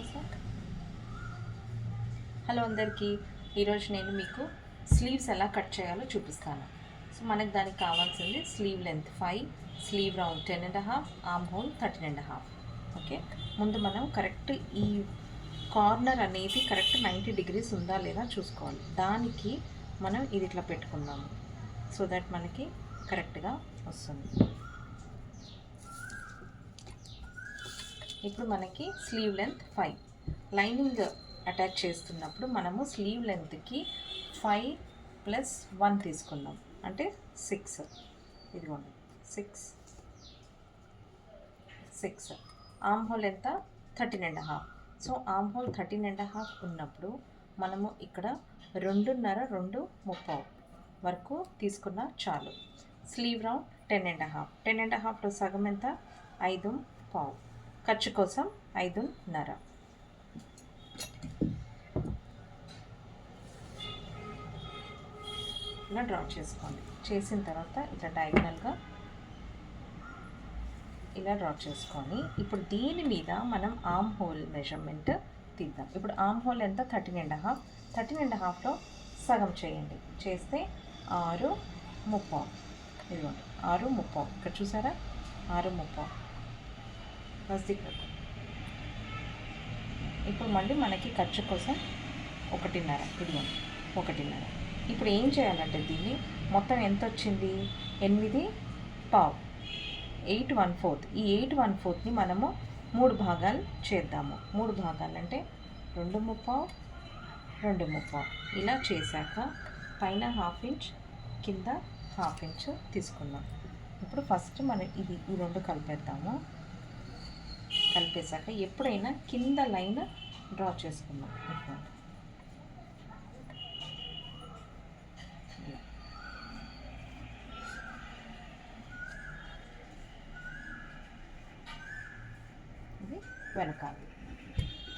Sir. Hello అందరికీ. ఈరోజు నేను మీకు స్లీవ్స్ ఎలా కట్ చేయాలో చూపిస్తాను. సో మనకి దానికి కావాల్సింది sleeve length 5, slew round 10.5, arm whole 13.5. Okay, ముందు మనం కరెక్ట్ ఈ కార్నర్ అనేది కరెక్ట్ 90 degrees ఉందా లేదా చూసుకోవాలి. దానికి మనం ఇది ఇట్లా పెట్టుకుందాము, సో దట్ మనకి కరెక్ట్గా వస్తుంది. ఇప్పుడు మనకి స్లీవ్ లెంత్ 5. లైనింగ్ అటాచ్ చేస్తున్నప్పుడు మనము స్లీవ్ లెంత్కి 5 + 1 తీసుకుందాం, అంటే 6. ఇదిగోండి 6. ఆర్మ్ హోల్ ఎంత? 13.5. సో ఆర్మ్ హోల్ 13.5 ఉన్నప్పుడు మనము ఇక్కడ 2.5 వరకు తీసుకున్న చాలు. Slew round 10.5. 10.5లో సగం ఎంత? 5.5. ఖర్చు కోసం 5.5. ఇలా డ్రా చేసుకోండి. చేసిన తర్వాత ఇట్లా డయాగ్నల్గా ఇలా డ్రా చేసుకొని ఇప్పుడు దీని మీద మనం ఆర్మ్ హోల్ మెజర్మెంట్ తీద్దాం. ఇప్పుడు ఆర్మ్ హోల్ ఎంత? 13.5. 13.5లో సగం చేయండి. చేస్తే 6.5. ఇదిగోండి 6.5. ఇక్కడ చూసారా? 6.5 ఇప్పుడు మళ్ళీ మనకి ఖర్చు కోసం 1.5. ఇదిగోండి 1.5. ఇప్పుడు ఏం చేయాలంటే దీన్ని మొత్తం ఎంత వచ్చింది? 8.5. 8/4. ఈ 8/4ని మనము 3 భాగాలు చేద్దాము. 3 భాగాలు అంటే 2.5, 2.5. ఇలా చేశాక పైన 1/2 ఇంచ్, కింద 1/2 ఇంచ్ తీసుకుందాం. ఇప్పుడు ఫస్ట్ మనం ఈ 2 కలిపేద్దాము. కలిపేశాక ఎప్పుడైనా కింద లైన్ డ్రా చేసుకుందాం. ఇది వెనకాల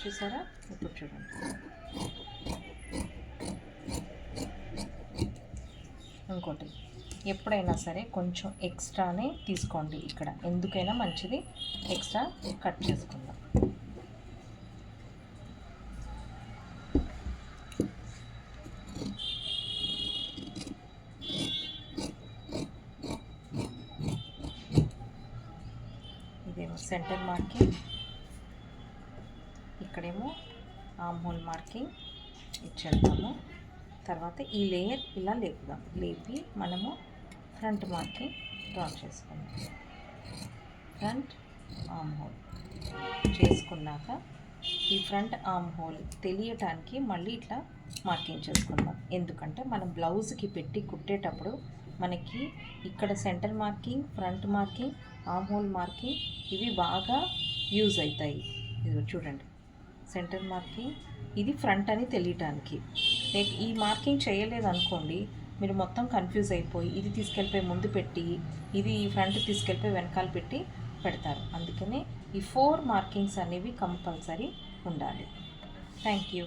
చూసారా? ఇప్పుడు చూడండి. ఇంకోటి, ఎప్పుడైనా సరే కొంచెం ఎక్స్ట్రానే తీసుకోండి. ఇక్కడ ఎందుకైనా మంచిది, ఎక్స్ట్రా కట్ చేసుకుందాం. ఇదేమో సెంటర్ మార్కింగ్, ఇక్కడేమో ఆర్మ్ హోల్ మార్కింగ్ ఇచ్చేద్దాము. తర్వాత ఈ లేయర్ ఇలా లేపి మనము ఫ్రంట్ మార్కింగ్ డ్రా చేసుకుందాం. ఫ్రంట్ ఆర్మ్ హోల్ చేసుకున్నాక ఈ ఫ్రంట్ ఆర్మ్ హోల్ తెలియటానికి మళ్ళీ ఇట్లా మార్కింగ్ చేసుకుందాం. ఎందుకంటే మనం బ్లౌజ్కి పెట్టి కుట్టేటప్పుడు మనకి ఇక్కడ centre marking, front marking, arm whole marking ఇవి బాగా యూజ్ అవుతాయి. ఇది చూడండి, సెంటర్ మార్కింగ్, ఇది ఫ్రంట్ అని తెలియటానికి. లైక్ ఈ మార్కింగ్ చేయలేదనుకోండి, మీరు మొత్తం కన్ఫ్యూజ్ అయిపోయి ఇది తీసుకెళ్ళిపోయి ముందు పెట్టి, ఇది ఫ్రంట్ తీసుకెళ్ళిపోయి వెనకాల పెట్టి పెడతారు. అందుకనే ఈ 4 మార్కింగ్స్ అనేవి కంపల్సరీ ఉండాలి. Thank you.